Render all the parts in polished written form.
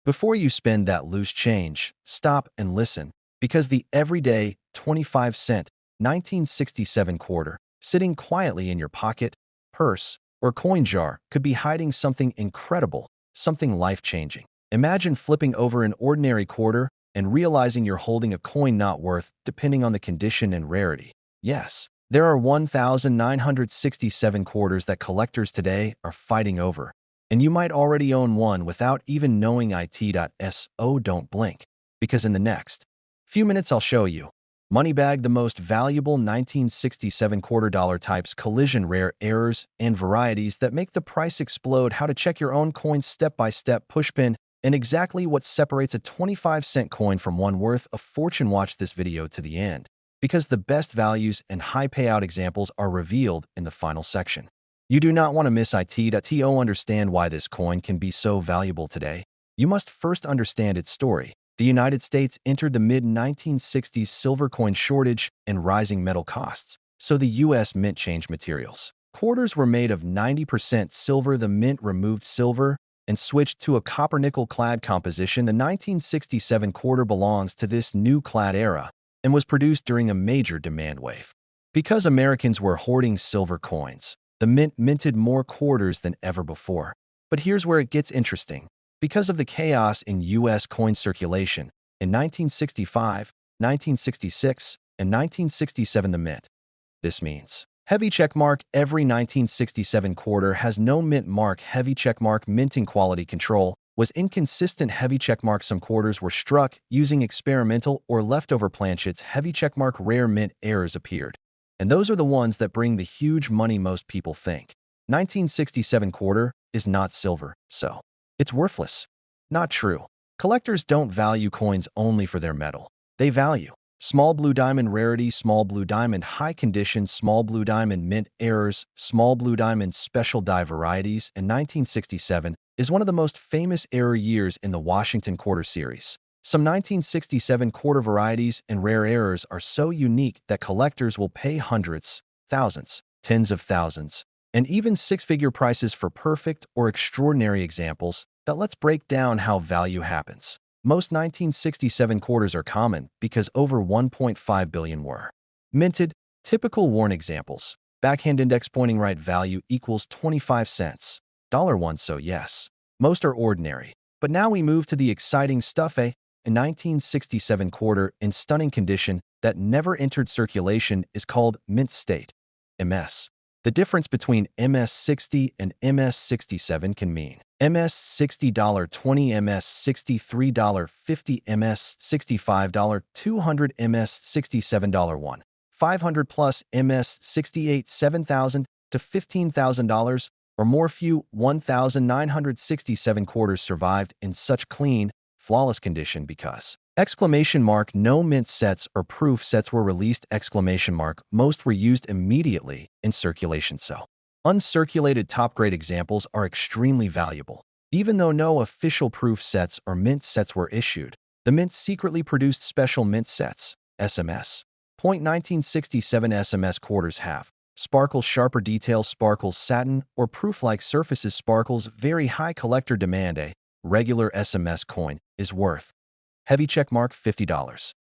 Before you spend that loose change, stop and listen, because the everyday 25-cent 1967 quarter sitting quietly in your pocket, purse, or coin jar could be hiding something incredible, something life-changing. Imagine flipping over an ordinary quarter and realizing you're holding a coin not worth, depending on the condition and rarity. Yes, there are 1,967 quarters that collectors today are fighting over, and you might already own one without even knowing it.so. Don't blink, because in the next few minutes I'll show you Moneybag, the most valuable 1967 quarter-dollar types, collision rare errors, and varieties that make the price explode, how to check your own coins step-by-step, pushpin, and exactly what separates a 25-cent coin from one worth a fortune. Watch this video to the end, because the best values and high payout examples are revealed in the final section. You do not want to miss it.to. Understand why this coin can be so valuable today. You must first understand its story. The United States entered the mid-1960s silver coin shortage and rising metal costs, so the U.S. mint changed materials. Quarters were made of 90% silver. The mint removed silver and switched to a copper-nickel clad composition. The 1967 quarter belongs to this new clad era and was produced during a major demand wave. Because Americans were hoarding silver coins, the mint minted more quarters than ever before. But here's where it gets interesting. Because of the chaos in U.S. coin circulation, in 1965, 1966, and 1967 the mint. This means heavy checkmark. Every 1967 quarter has no mint mark. Heavy checkmark. Minting quality control was inconsistent. Heavy checkmark. Some quarters were struck using experimental or leftover planchets. Heavy checkmark. Rare mint errors appeared, and those are the ones that bring the huge money. Most people think 1967 quarter is not silver, so it's worthless. Not true. Collectors don't value coins only for their metal. They value small blue diamond rarity, small blue diamond high condition, small blue diamond mint errors, small blue diamond special die varieties, and 1967 is one of the most famous error years in the Washington quarter series. Some 1967 quarter varieties and rare errors are so unique that collectors will pay hundreds, thousands, tens of thousands, and even six-figure prices for perfect or extraordinary examples. That let's break down how value happens. Most 1967 quarters are common because over 1.5 billion were minted. Typical worn examples. Backhand index pointing right value equals 25 cents. $1. So yes, most are ordinary. But now we move to the exciting stuff. A 1967 quarter in stunning condition that never entered circulation is called mint state, MS. The difference between MS-60 and MS-67 can mean MS-60 $20, MS-63 $50, MS-65 $200, MS-67 $1 500 plus, MS-68 $7,000 to $15,000 or more. Few 1,967 quarters survived in such clean, flawless condition because no mint sets or proof sets were released. Most were used immediately in circulation, so uncirculated top-grade examples are extremely valuable. Even though no official proof sets or mint sets were issued, the mint secretly produced special mint sets, SMS. 1967 SMS quarters have sparkles, sharper details, sparkles, satin, or proof-like surfaces, sparkles, very high collector demand. A regular SMS coin is worth heavy checkmark $50,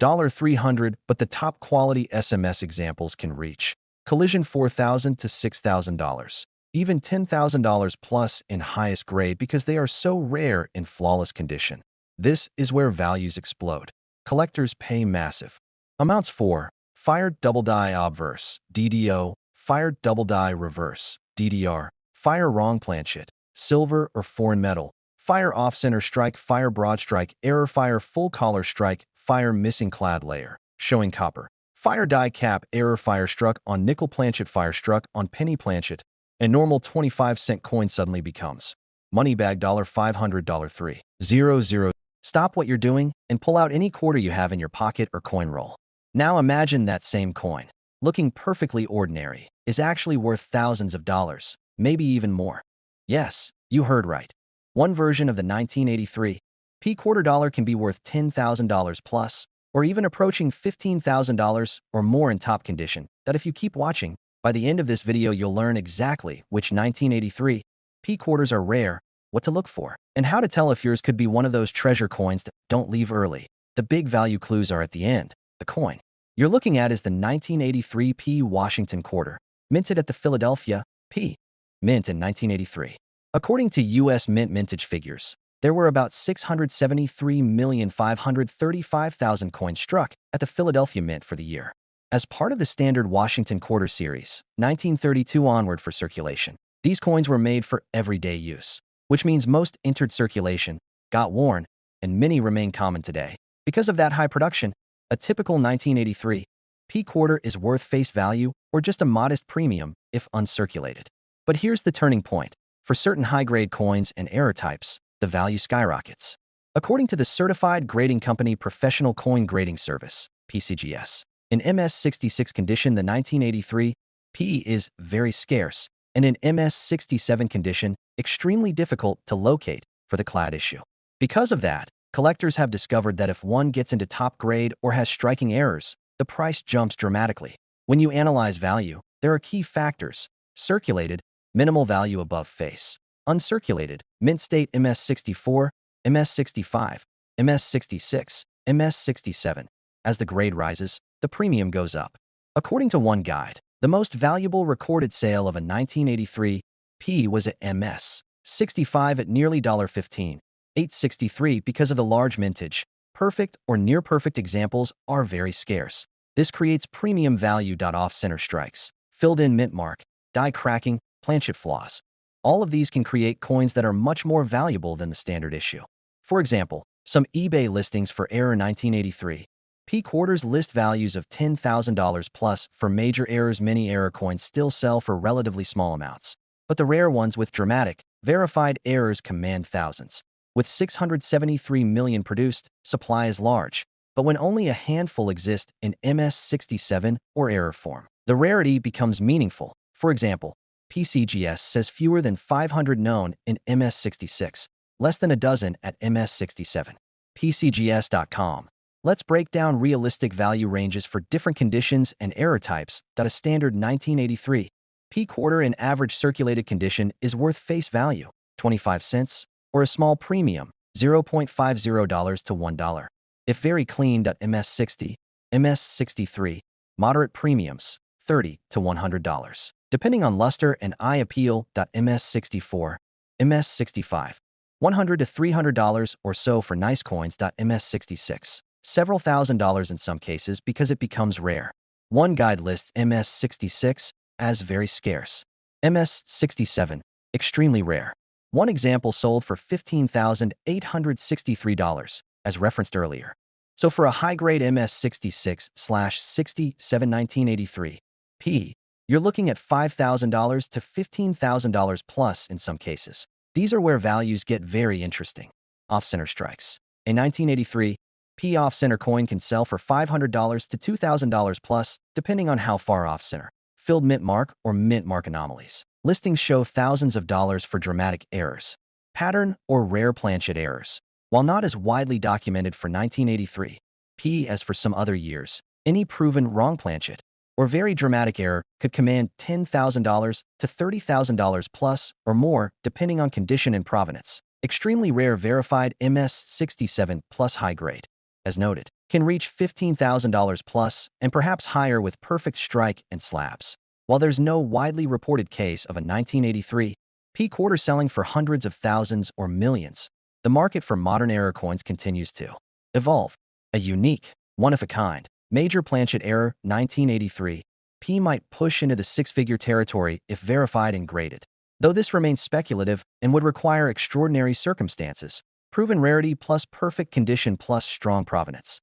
$300, but the top quality SMS examples can reach collision $4,000 to $6,000, even $10,000 plus in highest grade because they are so rare in flawless condition. This is where values explode. Collectors pay massive amounts for fired double die obverse, DDO, fired double die reverse, DDR, fire wrong planchet, silver or foreign metal, fire off-center strike, fire broad strike, error, fire full collar strike, fire missing clad layer, showing copper, fire die cap, error, fire struck on nickel planchet, fire struck on penny planchet, and normal 25-cent coin suddenly becomes Moneybag $500 300. Stop what you're doing and pull out any quarter you have in your pocket or coin roll. Now imagine that same coin, looking perfectly ordinary, is actually worth thousands of dollars, maybe even more. Yes, you heard right. One version of the 1983 P quarter dollar can be worth $10,000 plus, or even approaching $15,000 or more in top condition. That if you keep watching, by the end of this video you'll learn exactly which 1983 P quarters are rare, what to look for, and how to tell if yours could be one of those treasure coins that don't leave early. The big value clues are at the end. The coin you're looking at is the 1983 P Washington quarter, minted at the Philadelphia P Mint in 1983. According to U.S. Mint mintage figures, there were about 673,535,000 coins struck at the Philadelphia Mint for the year. As part of the standard Washington quarter series, 1932 onward for circulation, these coins were made for everyday use, which means most entered circulation, got worn, and many remain common today. Because of that high production, a typical 1983 P quarter is worth face value or just a modest premium if uncirculated. But here's the turning point. For certain high-grade coins and error types, the value skyrockets. According to the certified grading company Professional Coin Grading Service, PCGS, in MS66 condition, the 1983 P is very scarce, and in MS67 condition, extremely difficult to locate for the clad issue. Because of that, collectors have discovered that if one gets into top grade or has striking errors, the price jumps dramatically. When you analyze value, there are key factors: circulated, minimal value above face; uncirculated, mint state MS64, MS65, MS66, MS67. As the grade rises, the premium goes up. According to one guide, the most valuable recorded sale of a 1983 P was at MS65 at nearly $15,863 because of the large mintage. Perfect or near-perfect examples are very scarce. This creates premium value. Off-center strikes, filled-in mint mark, die cracking, planchet flaws. All of these can create coins that are much more valuable than the standard issue. For example, some eBay listings for error 1983 P quarters list values of $10,000 plus. For major errors, many error coins still sell for relatively small amounts, but the rare ones with dramatic, verified errors command thousands. With 673 million produced, supply is large, but when only a handful exist in MS67 or error form, the rarity becomes meaningful. For example, PCGS says fewer than 500 known in MS66, less than a dozen at MS67. PCGS.com. Let's break down realistic value ranges for different conditions and error types. A standard 1983 P quarter in average circulated condition is worth face value, 25 cents, or a small premium, $0.50 to $1. If very clean. MS60, MS63, moderate premiums, $30 to $100. Depending on luster and eye appeal. MS64, MS65, $100 to $300 or so for nice coins. MS66, several $1,000s in some cases because it becomes rare. One guide lists MS66 as very scarce. MS67, extremely rare. One example sold for $15,863, as referenced earlier. So for a high-grade MS66/67 1983 P, you're looking at $5,000 to $15,000 plus in some cases. These are where values get very interesting. Off-center strikes. A 1983 P off-center coin can sell for $500 to $2,000 plus, depending on how far off-center. Filled mint mark or mint mark anomalies. Listings show thousands of dollars for dramatic errors. Pattern or rare planchet errors. While not as widely documented for 1983 P as for some other years, any proven wrong planchet or very dramatic error could command $10,000 to $30,000 plus or more, depending on condition and provenance. Extremely rare verified MS67 plus high grade, as noted, can reach $15,000 plus and perhaps higher with perfect strike and slabs. While there's no widely reported case of a 1983 P quarter selling for hundreds of thousands or millions, the market for modern error coins continues to evolve. A unique, one-of-a-kind, major planchet error 1983 P might push into the six-figure territory if verified and graded, though this remains speculative and would require extraordinary circumstances, proven rarity plus perfect condition plus strong provenance.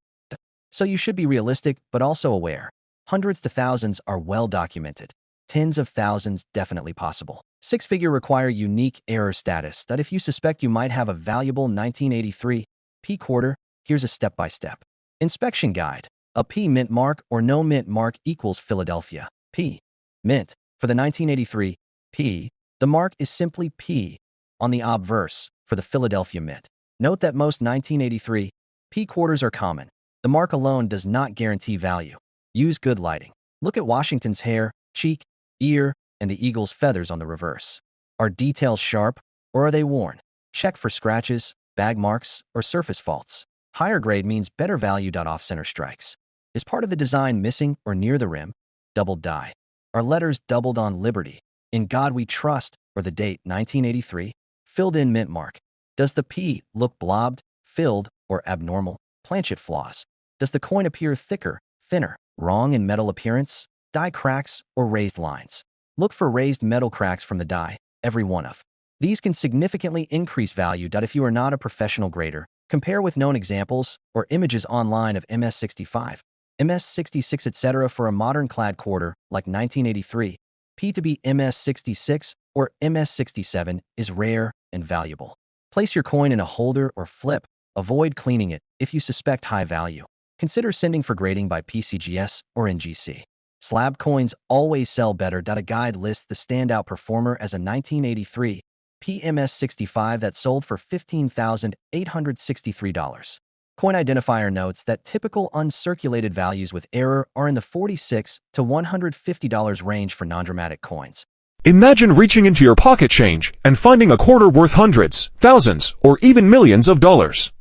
So you should be realistic but also aware. Hundreds to thousands are well documented. Tens of thousands definitely possible. Six-figure require unique error status. That if you suspect you might have a valuable 1983 P quarter, here's a step-by-step inspection guide. A P mint mark or no mint mark equals Philadelphia P mint. For the 1983 P, the mark is simply P on the obverse for the Philadelphia Mint. Note that most 1983 P quarters are common. The mark alone does not guarantee value. Use good lighting. Look at Washington's hair, cheek, ear, and the eagle's feathers on the reverse. Are details sharp, or are they worn? Check for scratches, bag marks, or surface faults. Higher grade means better value. Off-center strikes. Is part of the design missing or near the rim? Doubled die. Are letters doubled on Liberty, In God We Trust, or the date 1983? Filled in mint mark. Does the P look blobbed, filled, or abnormal? Planchet flaws. Does the coin appear thicker, thinner, wrong in metal appearance, die cracks, or raised lines? Look for raised metal cracks from the die, every one of. These can significantly increase value. If you are not a professional grader, compare with known examples or images online of MS65, MS66, etc. For a modern clad quarter like 1983, P to be MS66 or MS67 is rare and valuable. Place your coin in a holder or flip. Avoid cleaning it if you suspect high value. Consider sending for grading by PCGS or NGC. Slab coins always sell better. A guide lists the standout performer as a 1983 PMS65 that sold for $15,863. Coin identifier notes that typical uncirculated values with error are in the $46 to $150 range for non-dramatic coins. Imagine reaching into your pocket change and finding a quarter worth hundreds, thousands, or even millions of dollars.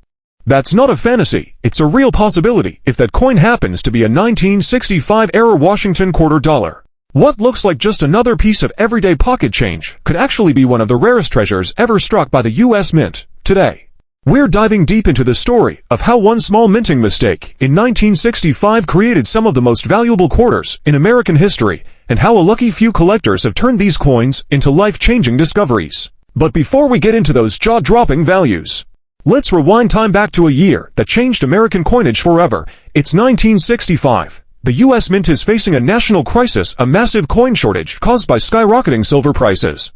That's not a fantasy, it's a real possibility if that coin happens to be a 1965-era Washington quarter dollar. What looks like just another piece of everyday pocket change could actually be one of the rarest treasures ever struck by the U.S. Mint today. We're diving deep into the story of how one small minting mistake in 1965 created some of the most valuable quarters in American history, and how a lucky few collectors have turned these coins into life-changing discoveries. But before we get into those jaw-dropping values, let's rewind time back to a year that changed American coinage forever. It's 1965. The U.S. Mint is facing a national crisis, a massive coin shortage caused by skyrocketing silver prices.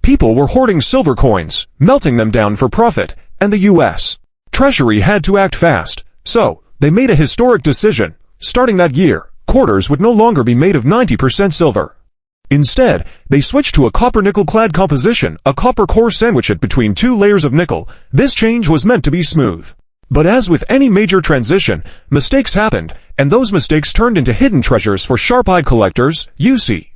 People were hoarding silver coins, melting them down for profit, and the U.S. Treasury had to act fast. So, they made a historic decision. Starting that year, quarters would no longer be made of 90% silver. Instead, they switched to a copper-nickel clad composition, a copper core sandwiched between two layers of nickel. This change was meant to be smooth. But as with any major transition, mistakes happened, and those mistakes turned into hidden treasures for sharp-eyed collectors,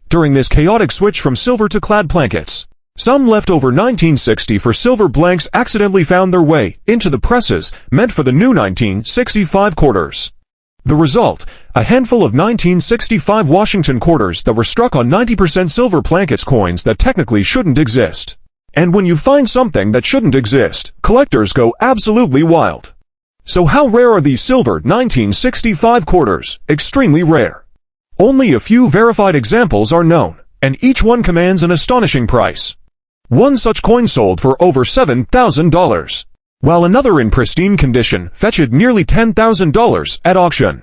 during this chaotic switch from silver to clad blankets. Some leftover 1960 for silver blanks accidentally found their way into the presses meant for the new 1965 quarters. The result, a handful of 1965 Washington quarters that were struck on 90% silver blankets coins that technically shouldn't exist. And when you find something that shouldn't exist, collectors go absolutely wild. So how rare are these silver 1965 quarters? Extremely rare. Only a few verified examples are known, and each one commands an astonishing price. One such coin sold for over $7,000, while another in pristine condition fetched nearly $10,000 at auction.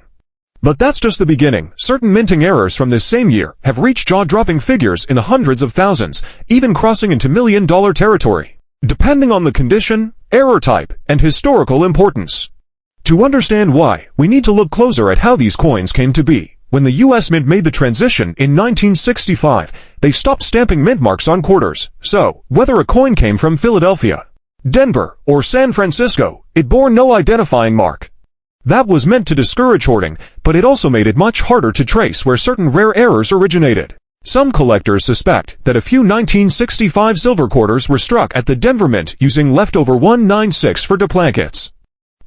But that's just the beginning. Certain minting errors from this same year have reached jaw-dropping figures in the hundreds of thousands, even crossing into million-dollar territory, depending on the condition, error type, and historical importance. To understand why, we need to look closer at how these coins came to be. When the U.S. Mint made the transition in 1965, they stopped stamping mint marks on quarters. So, whether a coin came from Philadelphia, Denver, or San Francisco, it bore no identifying mark. That was meant to discourage hoarding, but it also made it much harder to trace where certain rare errors originated. Some collectors suspect that a few 1965 silver quarters were struck at the Denver Mint using leftover 196 for duplicates.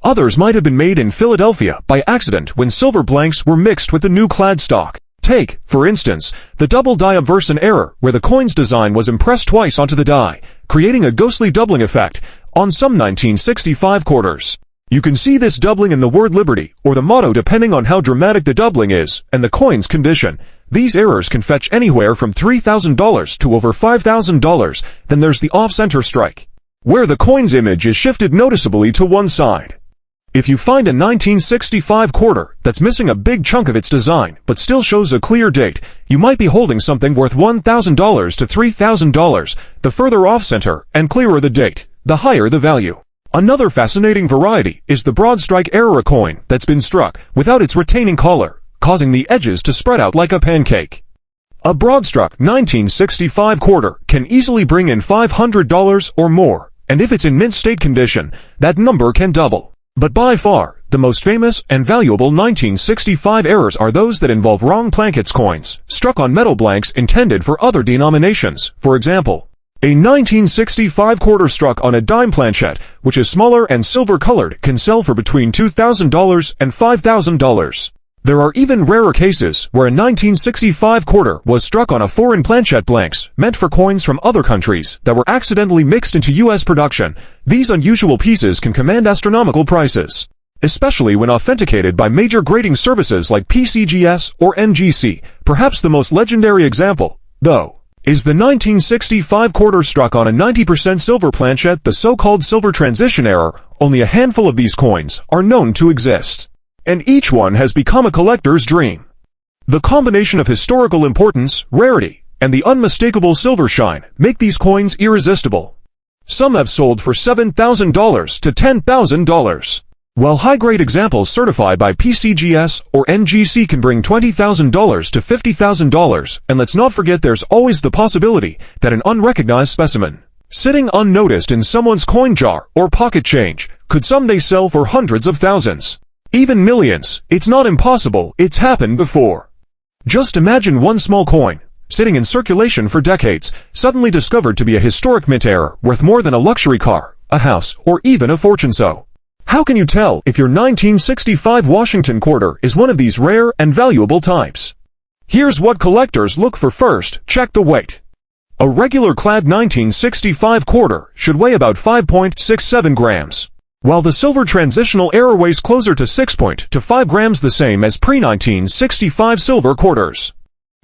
Others might have been made in Philadelphia by accident when silver blanks were mixed with the new clad stock. Take, for instance, the double die obverse error, where the coin's design was impressed twice onto the die, creating a ghostly doubling effect on some 1965 quarters. You can see this doubling in the word Liberty, or the motto depending on how dramatic the doubling is, and the coin's condition. These errors can fetch anywhere from $3,000 to over $5,000. Then there's the off-center strike, where the coin's image is shifted noticeably to one side. If you find a 1965 quarter that's missing a big chunk of its design, but still shows a clear date, you might be holding something worth $1,000 to $3,000. The further off-center and clearer the date, the higher the value. Another fascinating variety is the broad strike error coin that's been struck without its retaining collar, causing the edges to spread out like a pancake. A broad struck 1965 quarter can easily bring in $500 or more, and if it's in mint state condition, that number can double. But by far, the most famous and valuable 1965 errors are those that involve wrong blankets coins, struck on metal blanks intended for other denominations. For example, A 1965 quarter struck on a dime planchette, which is smaller and silver-colored, can sell for between $2,000 and $5,000. There are even rarer cases where a 1965 quarter was struck on a foreign planchette blanks, meant for coins from other countries, that were accidentally mixed into U.S. production. These unusual pieces can command astronomical prices, especially when authenticated by major grading services like PCGS or NGC. Perhaps the most legendary example, though, is the 1965 quarter struck on a 90% silver planchette, the so-called silver transition error. Only a handful of these coins are known to exist, and each one has become a collector's dream. The combination of historical importance, rarity, and the unmistakable silver shine make these coins irresistible. Some have sold for $7,000 to $10,000. While high-grade examples certified by PCGS or NGC can bring $20,000 to $50,000, and let's not forget there's always the possibility that an unrecognized specimen, sitting unnoticed in someone's coin jar or pocket change, could someday sell for hundreds of thousands, even millions. It's not impossible, it's happened before. Just imagine one small coin, sitting in circulation for decades, suddenly discovered to be a historic mint error worth more than a luxury car, a house, or even a fortune. So, how can you tell if your 1965 Washington quarter is one of these rare and valuable types? Here's what collectors look for first. Check the weight. A regular clad 1965 quarter should weigh about 5.67 grams, while the silver transitional error weighs closer to 6.25 grams, the same as pre-1965 silver quarters.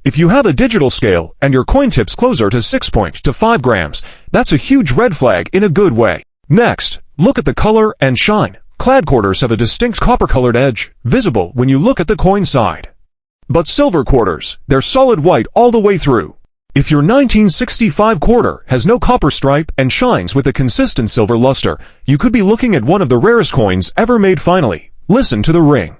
If you have a digital scale and your coin tips closer to 6.25 grams, that's a huge red flag in a good way. Next, look at the color and shine. Clad quarters have a distinct copper-colored edge, visible when you look at the coin side. But silver quarters, they're solid white all the way through. If your 1965 quarter has no copper stripe and shines with a consistent silver luster, you could be looking at one of the rarest coins ever made. Finally, listen to the ring.